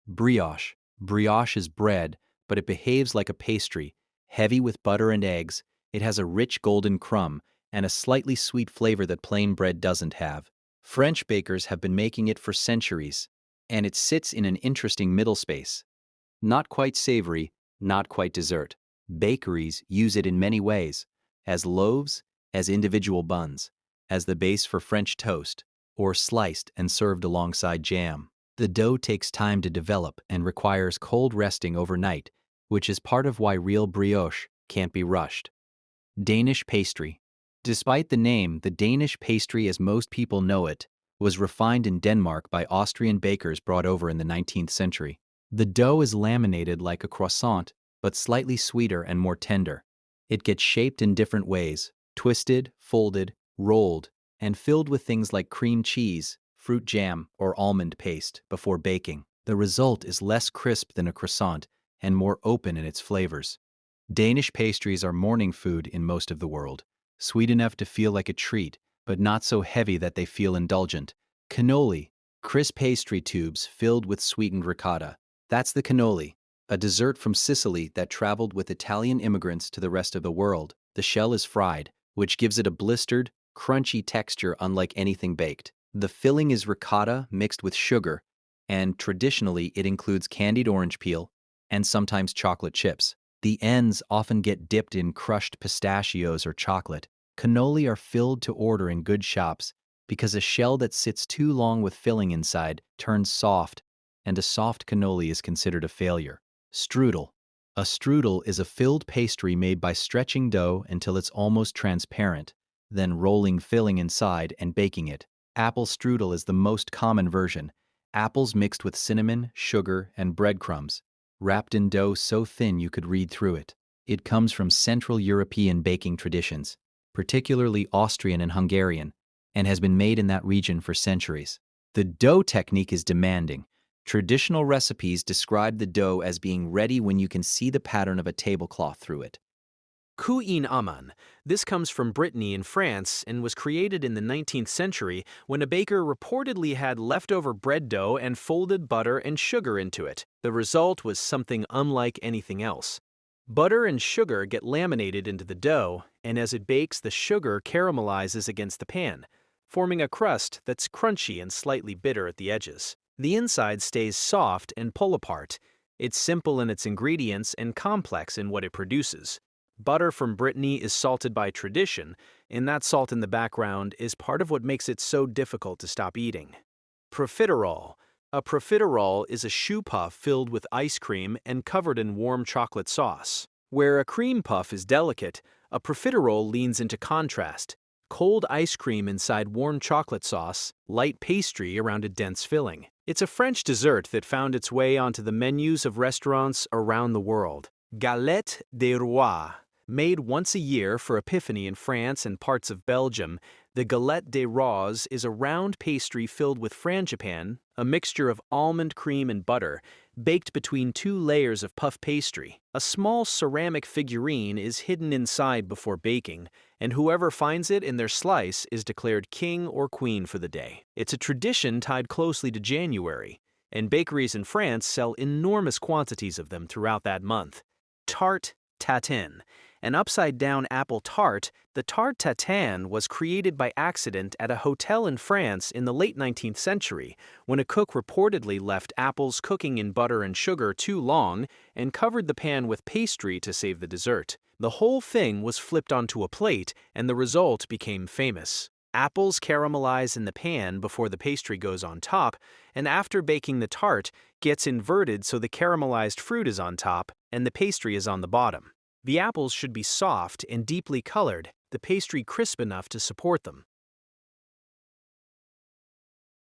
Brioche. Brioche is bread, but it behaves like a pastry, heavy with butter and eggs. It has a rich golden crumb and a slightly sweet flavor that plain bread doesn't have. French bakers have been making it for centuries, and it sits in an interesting middle space. Not quite savory, not quite dessert. Bakeries use it in many ways, as loaves, as individual buns, as the base for French toast, or sliced and served alongside jam. The dough takes time to develop and requires cold resting overnight, which is part of why real brioche can't be rushed. Danish pastry. Despite the name, the Danish pastry as most people know it was refined in Denmark by Austrian bakers brought over in the 19th century. The dough is laminated like a croissant, but slightly sweeter and more tender. It gets shaped in different ways, twisted, folded, rolled, and filled with things like cream cheese, fruit jam, or almond paste before baking. The result is less crisp than a croissant and more open in its flavors. Danish pastries are morning food in most of the world, sweet enough to feel like a treat, but not so heavy that they feel indulgent. Cannoli, crisp pastry tubes filled with sweetened ricotta. That's the cannoli, a dessert from Sicily that traveled with Italian immigrants to the rest of the world. The shell is fried, which gives it a blistered, crunchy texture unlike anything baked. The filling is ricotta mixed with sugar, and traditionally it includes candied orange peel and sometimes chocolate chips. The ends often get dipped in crushed pistachios or chocolate. Cannoli are filled to order in good shops because a shell that sits too long with filling inside turns soft, and a soft cannoli is considered a failure. Strudel. A strudel is a filled pastry made by stretching dough until it's almost transparent, then rolling filling inside and baking it. Apple strudel is the most common version. Apples mixed with cinnamon, sugar, and breadcrumbs, wrapped in dough so thin you could read through it. It comes from Central European baking traditions, particularly Austrian and Hungarian, and has been made in that region for centuries. The dough technique is demanding. Traditional recipes describe the dough as being ready when you can see the pattern of a tablecloth through it. Kouign-Amann. This comes from Brittany in France and was created in the 19th century when a baker reportedly had leftover bread dough and folded butter and sugar into it. The result was something unlike anything else. Butter and sugar get laminated into the dough, and as it bakes, the sugar caramelizes against the pan, forming a crust that's crunchy and slightly bitter at the edges. The inside stays soft and pull apart. It's simple in its ingredients and complex in what it produces. Butter from Brittany is salted by tradition, and that salt in the background is part of what makes it so difficult to stop eating. Profiterole. A profiterole is a choux puff filled with ice cream and covered in warm chocolate sauce. Where a cream puff is delicate, a profiterole leans into contrast. Cold ice cream inside warm chocolate sauce, light pastry around a dense filling. It's a French dessert that found its way onto the menus of restaurants around the world. Galette des Rois. Made once a year for Epiphany in France and parts of Belgium, the Galette des Rois is a round pastry filled with frangipan, a mixture of almond cream and butter, baked between two layers of puff pastry. A small ceramic figurine is hidden inside before baking, and whoever finds it in their slice is declared king or queen for the day. It's a tradition tied closely to January, and bakeries in France sell enormous quantities of them throughout that month. Tarte Tatin. An upside-down apple tart, the Tarte Tatin was created by accident at a hotel in France in the late 19th century when a cook reportedly left apples cooking in butter and sugar too long and covered the pan with pastry to save the dessert. The whole thing was flipped onto a plate, and the result became famous. Apples caramelize in the pan before the pastry goes on top, and after baking the tart, gets inverted so the caramelized fruit is on top and the pastry is on the bottom. The apples should be soft and deeply colored, the pastry crisp enough to support them.